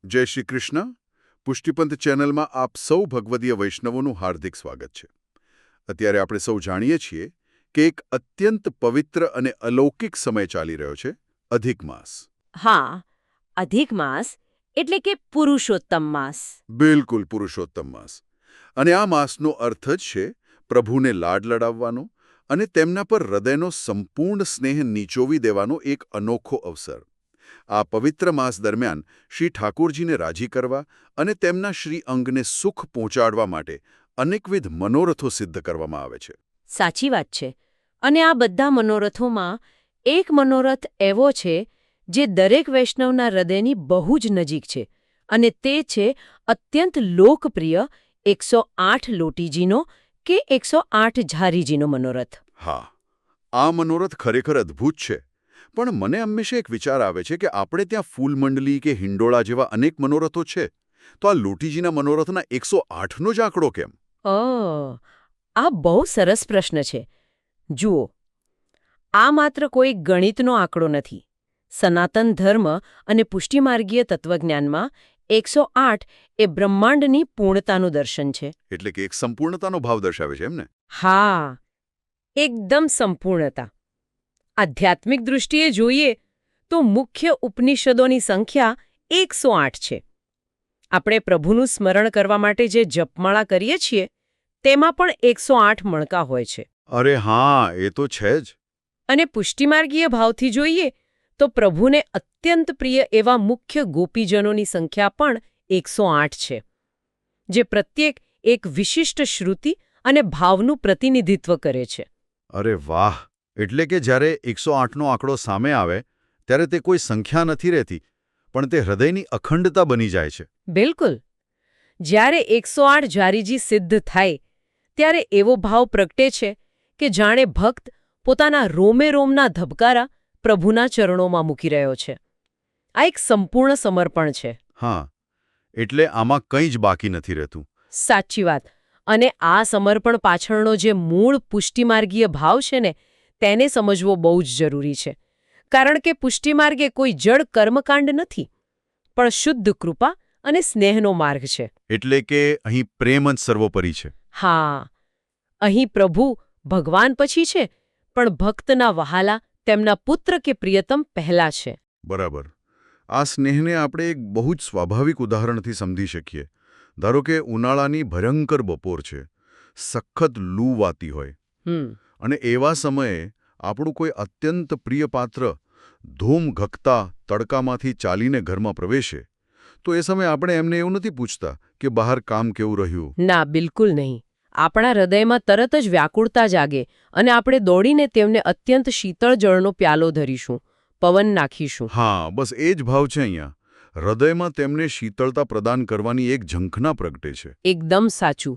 જય શ્રી કૃષ્ણ. પુષ્ટિપંથ ચેનલમાં આપ સૌ ભગવદીય વૈષ્ણવોનું હાર્દિક સ્વાગત છે. અત્યારે આપણે સૌ જાણીએ છીએ કે એક અત્યંત પવિત્ર અને અલૌકિક સમય ચાલી રહ્યો છે, અધિક માસ. હા, અધિક માસ એટલે કે પુરુષોત્તમ માસ. બિલકુલ પુરુષોત્તમ માસ. અને આ માસનો અર્થ જ છે પ્રભુને લાડ લડાવવાનો અને તેમના પર હૃદયનો સંપૂર્ણ સ્નેહ નીચોવી દેવાનો એક અનોખો અવસર. આ પવિત્ર માસ દરમિયાન શ્રી ઠાકોરજીને રાજી કરવા અને તેમના શ્રી અંગને સુખ પહોંચાડવા માટે અનેકવિધ મનોરથો સિદ્ધ કરવામાં આવે છે. સાચી વાત છે. અને આ બધા મનોરથોમાં એક મનોરથ એવો છે જે દરેક વૈષ્ણવના હૃદયની બહુ જ નજીક છે, અને તે છે અત્યંત લોકપ્રિય 108 લોટીજીનો કે 108 ઝારીજીનો મનોરથ. હા, આ મનોરથ ખરેખર અદ્ભુત છે. પણ મને હંમેશા એક વિચાર આવે છે કે આપણે ત્યાં ફૂલમંડલી કે હિંડોળા જેવા અનેક મનોરથો છે, તો આ લોટીજીના મનોરથના 108નો જ આંકડો કેમ? આ બહુ સરસ પ્રશ્ન છે. જુઓ, આ માત્ર કોઈ ગણિતનો આંકડો નથી. સનાતન ધર્મ અને પુષ્ટિમાર્ગીય તત્વજ્ઞાનમાં 108 એ બ્રહ્માંડની પૂર્ણતાનું દર્શન છે. એટલે કે એક સંપૂર્ણતાનો ભાવ દર્શાવે છે એમ ને? હા, એકદમ સંપૂર્ણતા. આધ્યાત્મિક દૃષ્ટિએ જોઈએ તો મુખ્ય ઉપનિષદોની સંખ્યા 108 છે. આપણે પ્રભુનું સ્મરણ કરવા માટે જે જપમાળા કરીએ છીએ તેમાં પણ 108 મણકા હોય છે. અરે હા, એ તો છે જ. અને પુષ્ટિમાર્ગીય ભાવથી જોઈએ તો પ્રભુને અત્યંત પ્રિય એવા મુખ્ય ગોપીજનોની સંખ્યા પણ 108 છે, જે પ્રત્યેક એક વિશિષ્ટ શ્રુતિ અને ભાવનું પ્રતિનિધિત્વ કરે છે. અરે વાહ! એટલે કે જ્યારે 108નો આંકડો સામે આવે ત્યારે તે કોઈ સંખ્યા નથી રહેતી, પણ તે હૃદયની અખંડતા બની જાય છે. બિલકુલ. જ્યારે 108 ઝારીજી સિદ્ધ થાય ત્યારે એવો ભાવ પ્રગટે છે કે જાણે ભક્ત પોતાના રોમે રોમના ધબકારા પ્રભુના ચરણોમાં મૂકી રહ્યો છે. આ એક સંપૂર્ણ સમર્પણ છે. હા, એટલે આમાં કંઈ જ બાકી નથી રહેતું. સાચી વાત. અને આ સમર્પણ પાછળનો જે મૂળ પુષ્ટિમાર્ગીય ભાવ છે ને, તેને સમજવો બહુ જ જરૂરી છે. કારણ કે પુષ્ટિમાર્ગ એ કોઈ જડ કર્મકાંડ નથી, પણ શુદ્ધ કૃપા અને સ્નેહનો માર્ગ છે. એટલે કે અહીં પ્રેમ જ સર્વોપરી છે. હા, અહીં પ્રભુ ભગવાન પછી છે, પણ ભક્તના વહાલા તેમના પુત્ર કે પ્રિયતમ પહેલા છે. બરાબર. આ સ્નેહને આપણે એક બહુ જ સ્વાભાવિક ઉદાહરણથી સમજી શકીએ. ધારો કે ઉનાળાની ભયંકર બપોર છે, સખત લૂ વાતી હોય, અને એવા સમયે આપણું કોઈ અત્યંત પ્રિય પાત્ર ધૂમ ઘકતા તડકામાંથી ચાલીને ઘરમાં પ્રવેશે, તો એ સમયે આપણે એમને એવું નથી પૂછતા કે બહાર કામ કેવું રહ્યું. ના, બિલકુલ નહીં. આપણા હૃદયમાં તરત જ વ્યાકુળતા જાગે અને આપણે દોડીને તેમને અત્યંત શીતળ જળનો પ્યાલો ધરીશું, પવન નાખીશું. હા, બસ એ જ ભાવ છે અહીંયા. હૃદયમાં તેમને શીતળતા પ્રદાન કરવાની એક ઝંખના પ્રગટે છે. એકદમ સાચું.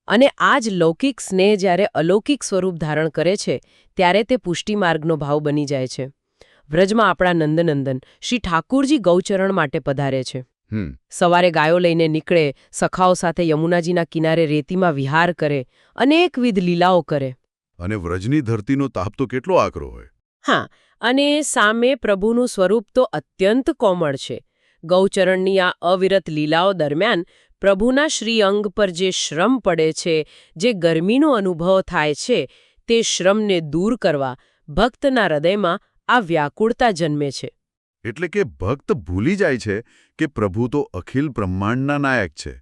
અને આ જ લૌકિક સ્નેહ જ્યારે અલૌકિક સ્વરૂપ ધારણ કરે છે ત્યારે તે પુષ્ટિમાર્ગનો ભાવ બની જાય છે. વ્રજમાં આપણા નંદનંદન શ્રી ઠાકુરજી ગૌચરણ માટે પધારે છે. સવારે ગાયો લઈને નીકળે, સખાઓ સાથે યમુનાજીના કિનારે રેતીમાં વિહાર કરે, અનેકવિધ લીલાઓ કરે. અને વ્રજની ધરતીનો તાપ તો કેટલો આકરો હોય. હા, અને સામે પ્રભુનું સ્વરૂપ તો અત્યંત કોમળ છે. ગૌચરણની આ અવિરત લીલાઓ દરમિયાન પ્રભુના શ્રી અંગ પર જે શ્રમ પડે છે, જે ગરમીનો અનુભવ થાય છે, તે શ્રમને દૂર કરવા ભક્તના હૃદયમાં આ વ્યાકુળતા જન્મે છે. એટલે કે ભક્ત ભૂલી જાય છે કે પ્રભુ તો અખિલ બ્રહ્માંડના નાયક છે,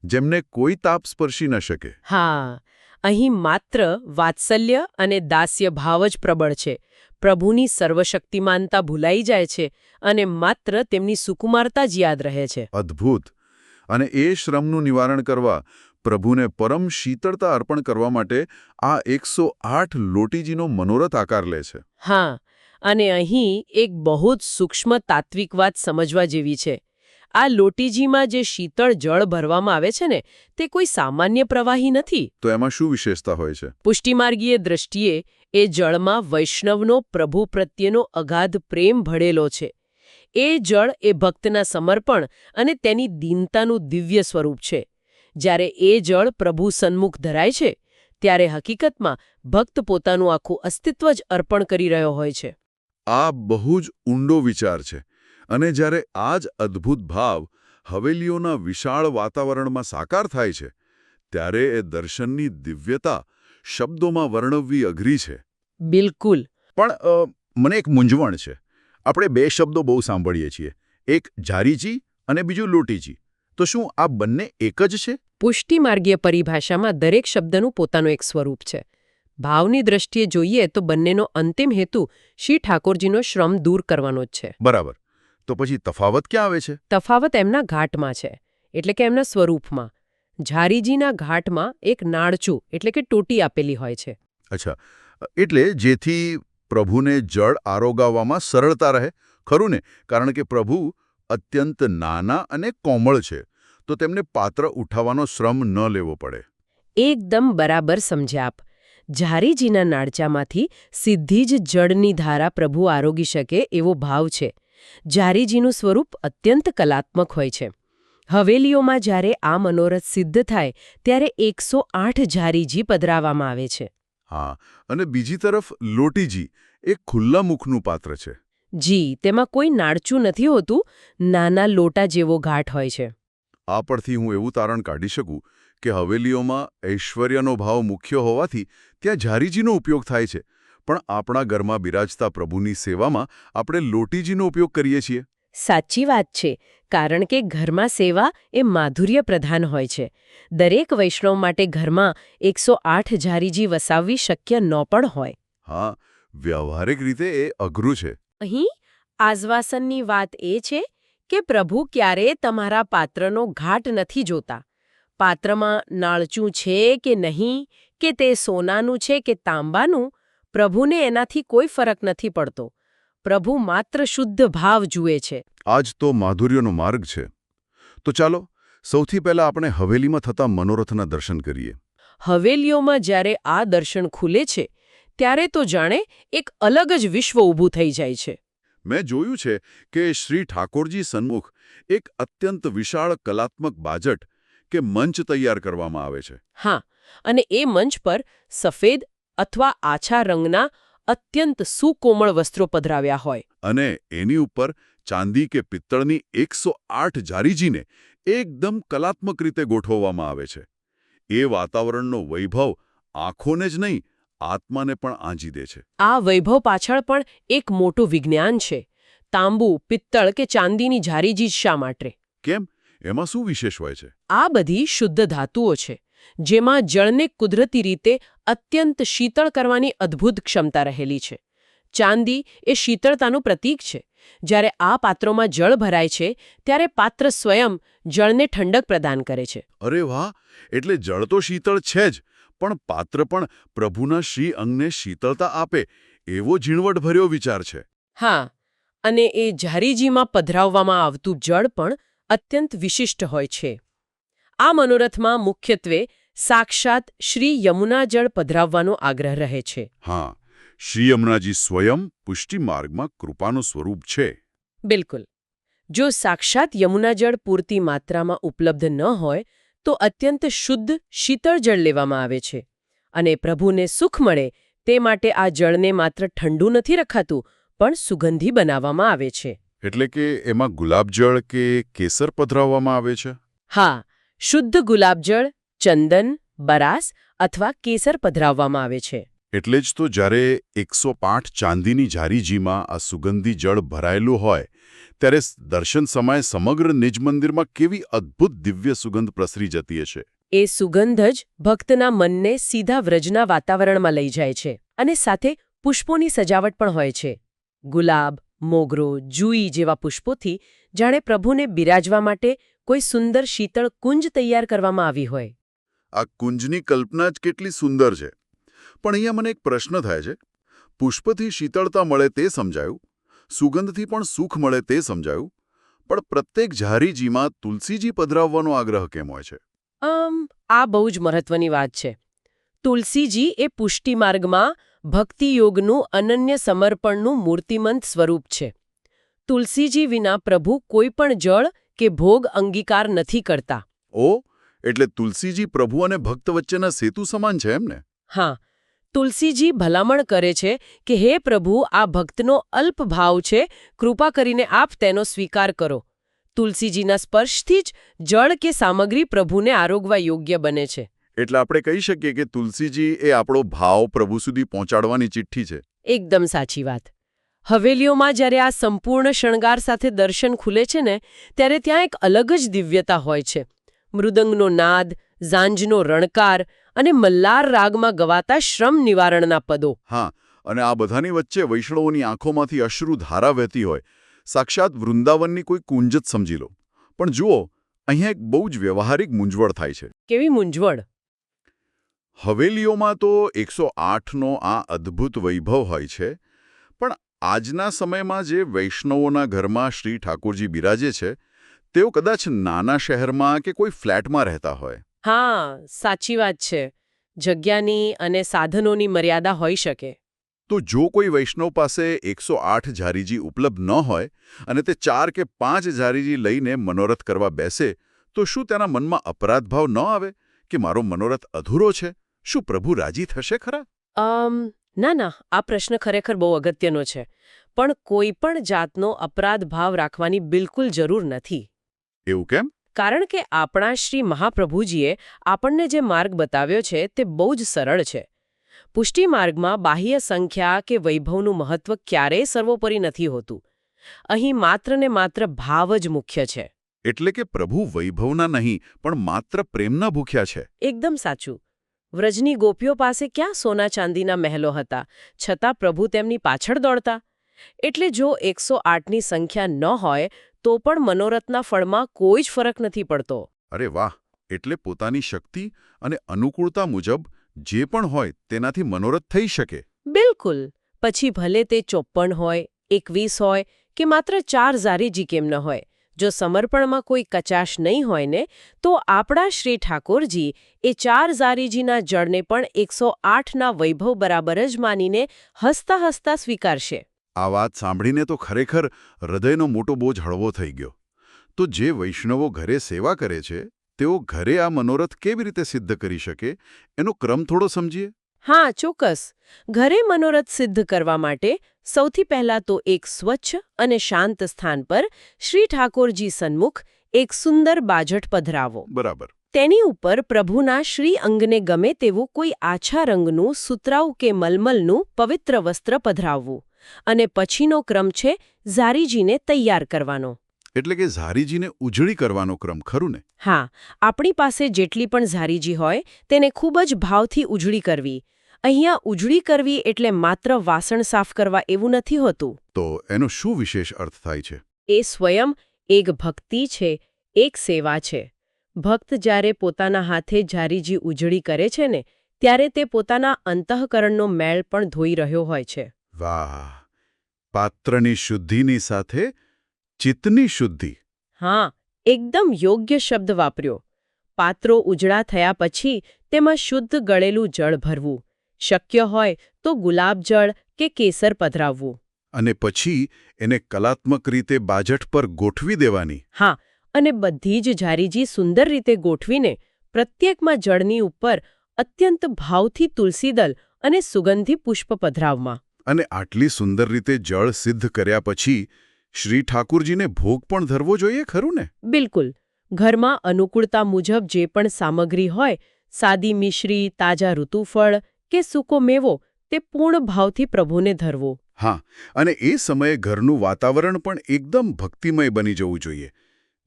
જેમને કોઈ તાપ સ્પર્શી ન શકે. હા, અહીં માત્ર વાત્સલ્ય અને દાસ્ય ભાવ જ પ્રબળ છે. પ્રભુની સર્વશક્તિમાનતા ભૂલાઈ જાય છે અને માત્ર તેમની સુકુમારતા જ યાદ રહે છે. અદ્ભુત. અને એ શ્રમનું નિવારણ કરવા પ્રભુને પરમ શીતળતા અર્પણ કરવા માટે આ 108 લોટીજીનો મનોરથ આકાર લે છે. હા, અને અહીં એક બહુ જ સૂક્ષ્મ તાત્વિક વાત સમજવા જેવી છે. આ લોટીજીમાં જે શીતળ જળ ભરવામાં આવે છે ને, તે કોઈ સામાન્ય પ્રવાહી નથી. તો એમાં શું વિશેષતા હોય છે? પુષ્ટિમાર્ગીય દ્રષ્ટિએ એ જળમાં વૈષ્ણવનો પ્રભુ પ્રત્યેનો અગાધ પ્રેમ ભળેલો છે. એ જળ એ ભક્તના સમર્પણ અને તેની દીનતાનું દિવ્ય સ્વરૂપ છે. જ્યારે એ જળ પ્રભુ સન્મુખ ધરાય છે, ત્યારે હકીકતમાં ભક્ત પોતાનું આખું અસ્તિત્વ જ અર્પણ કરી રહ્યો હોય છે. આ બહુ જ ઊંડો વિચાર છે. અને જ્યારે આ જ અદ્ભુત ભાવ હવેલીઓના વિશાળ વાતાવરણમાં સાકાર થાય છે ત્યારે એ દર્શનની દિવ્યતા શબ્દોમાં વર્ણવવી અઘરી છે. બિલકુલ. પણ મને એક મૂંઝવણ છે. આપણે બે શબ્દો બહુ સાંભળીએ છીએ, એક ઝારીજી અને બીજું લોટીજી. તો શું આ બંને એક જ છે? પુષ્ટિમાર્ગીય પરિભાષામાં દરેક શબ્દનું પોતાનું એક સ્વરૂપ છે. ભાવની દ્રષ્ટિએ જોઈએ તો બંનેનો અંતિમ હેતુ શ્રી ઠાકોરજીનો શ્રમ દૂર કરવાનો જ છે. બરાબર. તો પછી તફાવત ક્યાં આવે છે? તફાવત એમના ઘાટમાં છે, એટલે કે એમના સ્વરૂપમાં. ઝારીજીના ઘાટમાં એક નાળચું એટલે કે ટોટી આપેલી હોય છે. અચ્છા, એટલે જેથી પ્રભુને જળ આરોગાવવામાં સરળતા રહે. ખરું ને? કારણ કે પ્રભુ અત્યંત નાના અને કોમળ છે, તો તેમને પાત્ર ઉઠાવવાનો શ્રમ ન લેવો પડે. એકદમ બરાબર સમજ્યા આપ. ઝારીજીના નાળચામાંથી સીધી જ જળની ધારા પ્રભુ આરોગી શકે એવો ભાવ છે. ઝારીજીનું સ્વરૂપ અત્યંત કલાત્મક હોય છે. હવેલીઓમાં જ્યારે આ મનોરથ સિદ્ધ થાય ત્યારે 108 ઝારીજી પધરાવવામાં આવે છે. હા, અને બીજી તરફ લોટીજી એક ખુલ્લા મુખનું પાત્ર છે. જી, તેમાં કોઈ નાળચું નથી હોતું, નાના લોટા જેવો ઘાટ હોય છે. આ પરથી હું એવું તારણ કાઢી શકું કે હવેલીઓમાં ઐશ્વર્યનો ભાવ મુખ્ય હોવાથી ત્યાં ઝારીજીનો ઉપયોગ થાય છે, પણ આપણા ઘરમાં બિરાજતા પ્રભુની સેવામાં આપણે લોટીજીનો ઉપયોગ કરીએ છીએ. સાચી વાત છે, કારણ કે ઘરમાં સેવા એ માધુર્ય પ્રધાન હોય છે. દરેક વૈષ્ણવ માટે ઘરમાં 108 ઝારીજી વસાવવી શક્ય ન પણ હોય. હા, વ્યવહારિક રીતે એ અઘરું છે. અહીં આશ્વાસનની વાત એ છે કે પ્રભુ ક્યારેય તમારા પાત્રનો ઘાટ નથી જોતા. પાત્રમાં નાળચું છે કે નહીં, કે તે સોનાનું છે કે તાંબાનું, પ્રભુને એનાથી કોઈ ફરક નથી પડતો. પ્રભુ માત્ર શુદ્ધ ભાવ જુએ છે. આ જ તો માધુર્યનો માર્ગ છે. તો ચાલો સૌથી પહેલા આપણે હવેલીમાં થતા મનોરથના દર્શન કરીએ. હવેલીઓમાં જ્યારે આ દર્શન ખુલે છે ત્યારે તો જાણે એક અલગ જ વિશ્વ ઊભું થઈ જાય છે. મેં જોયું છે કે શ્રી ઠાકોરજી સન્મુખ એક અત્યંત વિશાળ કલાત્મક બાજટ કે મંચ તૈયાર કરવામાં આવે છે. હા, અને એ મંચ પર સફેદ અથવા આછા રંગના અત્યંત સુકોમળ વસ્ત્રો પધરાવ્યા હોય. અને એની ઉપર ચાંદી કે પિત્તળની 108 ઝારીજીને એકદમ કલાત્મક રીતે ગોઠવવામાં આવે છે. એ વાતાવરણનો વૈભવ આંખોને જ નહીં, આત્માને પણ આંજી દે છે. આ વૈભવ પાછળ પણ એક મોટું વિજ્ઞાન છે. તાંબુ, પિત્તળ કે ચાંદીની ઝારીજી શા માટે? કેમ? એમાં શું વિશેષ હોય છે? આ બધી શુદ્ધ ધાતુઓ છે, જેમાં જળને કુદરતી રીતે અત્યંત શીતળ કરવાની અદ્ભુત ક્ષમતા રહેલી છે. ચાંદી એ શીતળતાનું પ્રતીક છે. જ્યારે આ પાત્રોમાં જળ ભરાય છે ત્યારે પાત્ર સ્વયં જળને ઠંડક પ્રદાન કરે છે. અરે વાહ! એટલે જળ તો શીતળ છે જ, પણ પાત્ર પણ પ્રભુના શ્રી અંગને શીતળતા આપે એવો ઝીણવટભર્યો વિચાર છે. હા, અને એ ઝારીજીમાં પધરાવવામાં આવતું જળ પણ અત્યંત વિશિષ્ટ હોય છે. આ મનોરથમાં મુખ્યત્વે સાક્ષાત શ્રી યમુના જળ પધરાવવાનો આગ્રહ રહે છે. હા, શ્રી યમુનાજી સ્વયં પુષ્ટિ માર્ગમાં કૃપાનું સ્વરૂપ છે. બિલકુલ. જો સાક્ષાત યમુના જળ પૂરતી માત્રામાં ઉપલબ્ધ ન હોય તો અત્યંત શુદ્ધ શીતળ જળ લેવામાં આવે છે. અને પ્રભુને સુખ મળે તે માટે આ જળને માત્ર ઠંડુ નથી રખાતું, પણ સુગંધી બનાવવામાં આવે છે. એટલે કે એમાં ગુલાબજળ કે કેસર પધરાવવામાં આવે છે? હા, શુદ્ધ ગુલાબજળ, ચંદન, બરાસ અથવા કેસર પધરાવવામાં આવે છે. એટલે જ તો જ્યારે 105 ચાંદીની ઝારીજીમાં આ સુગંધી જળ ભરાયેલું હોય ત્યારે દર્શન સમયે સમગ્ર નિજ મંદિરમાં કેવી અદ્ભુત દિવ્ય સુગંધ પ્રસરી જતી હશે. એ સુગંધ જ ભક્તના મનને સીધા વ્રજના વાતાવરણમાં લઈ જાય છે. અને સાથે પુષ્પોની સજાવટ પણ હોય છે. ગુલાબ, મોગરો, જુઈ જેવા પુષ્પોથી જાણે પ્રભુને બિરાજવા માટે કોઈ સુંદર શીતળ કુંજ તૈયાર કરવામાં આવી હોય. આ કુંજની કલ્પના જ કેટલી સુંદર છે. પણ અહીંયા મને એક પ્રશ્ન થાય છે. પુષ્પથી શીતળતા મળે તે સમજાયું, સુગંધથી પણ સુખ મળે તે સમજાયું, પણ પ્રત્યેક ઝારીજીમાં તુલસીજી પધરાવવાનો આગ્રહ કેમ હોય છે? આ બહુ જ મહત્વની વાત છે. તુલસીજી એ પુષ્ટિ માર્ગમાં ભક્તિયોગનું અનન્ય સમર્પણનું મૂર્તિમંત સ્વરૂપ છે. તુલસીજી વિના પ્રભુ કોઈ પણ જળ કે ભોગ અંગીકાર નથી કરતા. ઓ, એટલે તુલસીજી પ્રભુ અને ભક્ત વચ્ચેના સેતુ સમાન છે એમને? હા, તુલસીજી ભલામણ કરે છે કે હે પ્રભુ, આ ભક્તનો અલ્પ ભાવ છે, કૃપા કરીને આપ તેનો સ્વીકાર કરો. તુલસીજીના સ્પર્શથી જ જળ કે સામગ્રી પ્રભુને આરોગવા યોગ્ય બને છે. એટલે આપણે કહી શકીએ કે તુલસીજી એ આપણો ભાવ પ્રભુ સુધી પહોંચાડવાની ચિઠ્ઠી છે. એકદમ સાચી વાત. હવેલીઓમાં જ્યારે આ સંપૂર્ણ શણગાર સાથે દર્શન ખુલે છે ને, ત્યારે ત્યાં એક અલગ જ દિવ્યતા હોય છે. મૃદંગનો નાદ, ઝાંઝનો રણકાર અને મલ્લાર રાગમાં ગવાતા શ્રમ નિવારણના પદો. હા, અને આ બધાની વચ્ચે વૈષ્ણવોની આંખોમાંથી અશ્રુ ધારા વહેતી હોય. સાક્ષાત વૃંદાવનની કોઈ કુંજ જ સમજી લો. પણ જુઓ, અહીંયા એક બહુ જ વ્યવહારિક મૂંઝવણ થાય છે. કેવી મૂંઝવણ? હવેલીઓમાં તો 108નો આ અદ્ભુત વૈભવ હોય છે, પણ આજના સમયમાં જે વૈષ્ણવોના ઘરમાં શ્રી ઠાકોરજી બિરાજે છે, તેઓ કદાચ નાના શહેરમાં કે કોઈ ફ્લેટમાં રહેતા હોય. હા, સાચી વાત છે. જગ્યાની અને સાધનોની મર્યાદા હોઈ શકે. તો જો કોઈ વૈષ્ણવ પાસે 108 ઝારીજી ઉપલબ્ધ ન હોય અને તે 4 કે 5 ઝારીજી લઈને મનોરથ કરવા બેસે, તો શું તેના મનમાં અપરાધ ભાવ ન આવે કે મારો મનોરથ અધૂરો છે? શું પ્રભુ રાજી થશે ખરા? ના, આ પ્રશ્ન ખરેખર બહુ અગત્યનો છે. પણ કોઈ પણ જાતનો અપરાધ ભાવ રાખવાની બિલકુલ જરૂર નથી. એવું કેમ? કારણ કે આપણા શ્રી મહાપ્રભુજીએ આપણને જે માર્ગ બતાવ્યો છે તે બહુ જ સરળ છે. પુષ્ટિ માર્ગમાં બાહ્ય સંખ્યા કે વૈભવનું મહત્વ ક્યારેય સર્વોપરી નથી હોતું. અહીં માત્ર ને માત્ર ભાવ જ મુખ્ય છે. એટલે કે પ્રભુ વૈભવના નહીં, પણ માત્ર પ્રેમના ભૂખ્યા છે. એકદમ સાચું. વ્રજની ગોપીઓ પાસે ક્યાં સોના ચાંદીના મહેલો હતા, છતાં પ્રભુ તેમની પાછળ દોડતા. એટલે જો 108ની સંખ્યા ન હોય તો પણ મનોરથના ફળમાં કોઈ જ ફરક નથી પડતો. અરે વાહ! એટલે પોતાની શક્તિ અને અનુકૂળતા મુજબ જે પણ હોય તેનાથી મનોરથ થઈ શકે. બિલકુલ. પછી ભલે તે 54 હોય, 21 હોય કે માત્ર 4 ઝારીજી કેમ ન હોય, જો સમર્પણમાં કોઈ કચાશ નહીં હોય ને, તો આપણા શ્રી ઠાકોરજી એ 4 ઝારીજીના જળને પણ 108ના વૈભવ બરાબર જ માનીને હસતા હસતા સ્વીકારશે. આ વાત સાંભળીને તો ખરેખર હૃદયનો મોટો બોજ હળવો થઈ ગયો. તો જે વૈષ્ણવો ઘરે સેવા કરે છે, તેઓ ઘરે આ મનોરથ કેવી રીતે સિદ્ધ કરી શકે, એનો ક્રમ થોડો સમજીએ. હા, ચોક્કસ. ઘરે મનોરથ સિદ્ધ કરવા માટે સૌથી પહેલા તો એક સ્વચ્છ અને શાંત સ્થાન પર શ્રી ઠાકોરજી સન્મુખ એક સુંદર બાજટ પધરાવો. બરાબર. તેની ઉપર પ્રભુના શ્રી અંગને ગમે તેવું કોઈ આછા રંગનું સુતરાઉ કે મલમલનું પવિત્ર વસ્ત્ર પધરાવવું. અને પછીનો ક્રમ છે ઝારીજીને તૈયાર કરવાનો. એટલે કે ઝારીજીને ઉજળી કરવાનો ક્રમ, ખરું ને? હા, આપણી પાસે જેટલી પણ ઝારીજી હોય તેને ખૂબ જ ભાવથી ઉજળી કરવી. અહીંયા ઉજળી કરવી એટલે માત્ર વાસણ સાફ કરવા એવું નથી હોતું. તો એનો શું વિશેષ અર્થ થાય છે? એ સ્વયં એક ભક્તિ છે, એક સેવા છે. ભક્ત જ્યારે પોતાના હાથે ઝારીજી ઉજળી કરે છે ને, ત્યારે તે પોતાના અંતઃકરણનો મેળ પણ ધોઈ રહ્યો હોય છે. વાહ! પાત્રની શુદ્ધિની સાથે ચિત્તની શુદ્ધિ. હા, એકદમ યોગ્ય શબ્દ વાપર્યો. પાત્રો ઉજળા થયા પછી તેમાં શુદ્ધ ગળેલું જળ ભરવું. શક્ય હોય તો ગુલાબજળ કે કેસર પધરાવવું. અને પછી એને કલાત્મક રીતે બાજટ પર ગોઠવી દેવાની. હા, અને બધી જ ઝારીજી સુંદર રીતે ગોઠવીને પ્રત્યેકમાં જળની ઉપર અત્યંત ભાવથી તુલસીદલ અને સુગંધી પુષ્પ પધરાવવા. અને આટલી સુંદર રીતે જળ સિદ્ધ કર્યા પછી શ્રી ઠાકુરજીને ભોગ પણ ધરવો જોઈએ, ખરું ને? બિલકુલ. ઘરમાં અનુકૂળતા મુજબ જે પણ સામગ્રી હોય, સાદી મિશ્રી, તાજા ઋતુફળ કે સૂકો મેવો, તે પૂર્ણ ભાવથી પ્રભુને ધરવો. હા, અને એ સમયે ઘરનું વાતાવરણ પણ એકદમ ભક્તિમય બની જવું જોઈએ.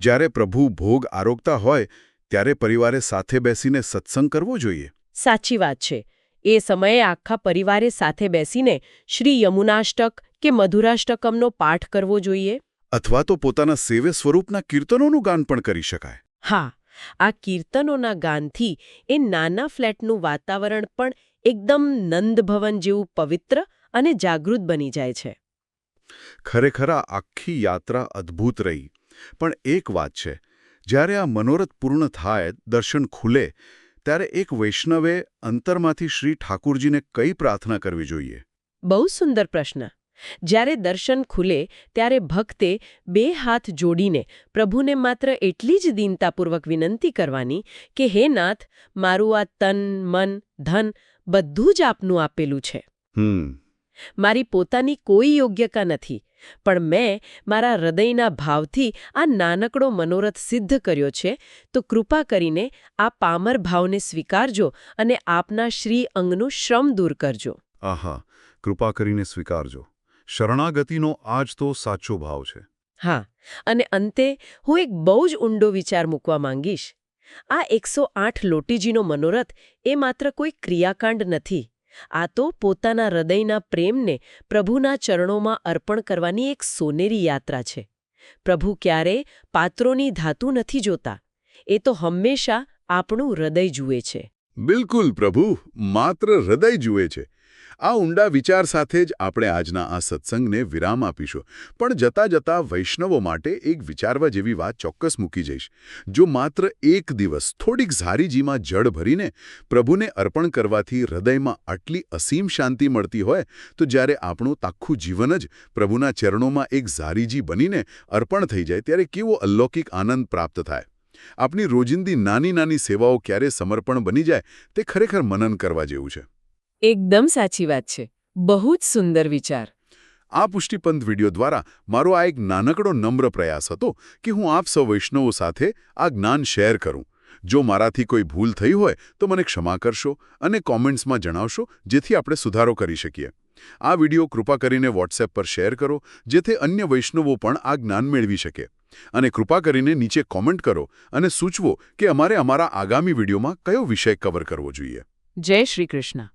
જ્યારે પ્રભુ ભોગ આરોગતા હોય ત્યારે પરિવારે સાથે બેસીને સત્સંગ કરવો જોઈએ. સાચી વાત છે. એ સમયે આખા પરિવારે સાથે બેસીને શ્રી યમુનાષ્ટક કે મધુરાષ્ટકમનો પાઠ કરવો જોઈએ. અથવા તો પોતાના સેવ્ય સ્વરૂપના કીર્તનોનું ગાન પણ કરી શકાય. હા, આ કીર્તનોના ગાનથી એ નાના ફ્લેટનું વાતાવરણ પણ એકદમ નંદભવન જેવું પવિત્ર અને જાગૃત બની જાય છે. ખરેખર આ આખી યાત્રા અદ્ભુત રહી. પણ એક વાત છે, જ્યારે આ મનોરથ પૂર્ણ થાય, દર્શન ખુલે, ત્યારે એક વૈષ્ણવે અંતરમાંથી શ્રી ઠાકુરજીને કઈ પ્રાર્થના કરવી જોઈએ? બહુ સુંદર પ્રશ્ન. જ્યારે દર્શન ખુલે ત્યારે ભક્તે 2 હાથ જોડીને પ્રભુને માત્ર એટલી જ દીનતાપૂર્વક વિનંતી કરવાની કે હે નાથ, મારું આ તન, મન, ધન બધું જ આપનું આપેલું છે. મારી પોતાની કોઈ યોગ્યતા નથી. પણ મેં મારા હૃદયના ભાવથી આ નાનકડો મનોરથ સિદ્ધ કર્યો છે, તો કૃપા કરીને આ પામર ભાવને સ્વીકારજો અને આપના શ્રી અંગનું શ્રમ દૂર કરજો. આહા, કૃપા કરીને સ્વીકારજો. શરણાગતિનો આ જ તો સાચો ભાવ છે. હા, અને અંતે હું એક બહુ જ ઊંડો વિચાર મૂકવા માંગીશ. આ 108 લોટીજીનો મનોરથ એ માત્ર કોઈ ક્રિયાકાંડ નથી. આ તો પોતાના હૃદયના પ્રેમને પ્રભુના ચરણોમાં અર્પણ કરવાની એક સોનેરી યાત્રા છે. પ્રભુ ક્યારેય પાત્રોની ધાતુ નથી જોતા. એ તો હંમેશા આપણું હૃદય જુએ છે. બિલકુલ પ્રભુ, માત્ર હૃદય જુએ છે. આ ઊંડા વિચાર સાથે જ આપણે આજના આ સત્સંગને વિરામ આપીશું. પણ જતાં જતાં વૈષ્ણવો માટે એક વિચારવા જેવી વાત ચોક્કસ મૂકી જઈશ. જો માત્ર એક દિવસ થોડીક ઝારીજીમાં જળ ભરીને પ્રભુને અર્પણ કરવાથી હૃદયમાં આટલી અસીમ શાંતિ મળતી હોય, તો જ્યારે આપણું આખું જીવન જ પ્રભુના ચરણોમાં એક ઝારીજી બનીને અર્પણ થઈ જાય, ત્યારે કેવો અલૌકિક આનંદ પ્રાપ્ત થાય. આપણી રોજિંદી નાની નાની સેવાઓ ક્યારે સમર્પણ બની જાય, તે ખરેખર મનન કરવા જેવું છે. એકદમ સાચી વાત છે. બહુ જ સુંદર વિચાર. આ પુષ્ટિપંથ વિડિયો દ્વારા મારો આ એક નાનકડો નમ્ર પ્રયાસ હતો કે હું આપ સૌ વૈષ્ણવો સાથે આ જ્ઞાન શેર કરું. જો મારાથી કોઈ ભૂલ થઈ હોય તો મને ક્ષમા કરશો અને કોમેન્ટ્સમાં જણાવશો, જેથી આપણે સુધારો કરી શકીએ. આ વિડિયો કૃપા કરીને વોટ્સએપ પર શેર કરો, જેથી અન્ય વૈષ્ણવો પણ આ જ્ઞાન મેળવી શકે. અને કૃપા કરીને નીચે કોમેન્ટ કરો અને સૂચવો કે અમારે અમારા આગામી વિડિયોમાં કયો વિષય કવર કરવો જોઈએ. જય શ્રી કૃષ્ણ.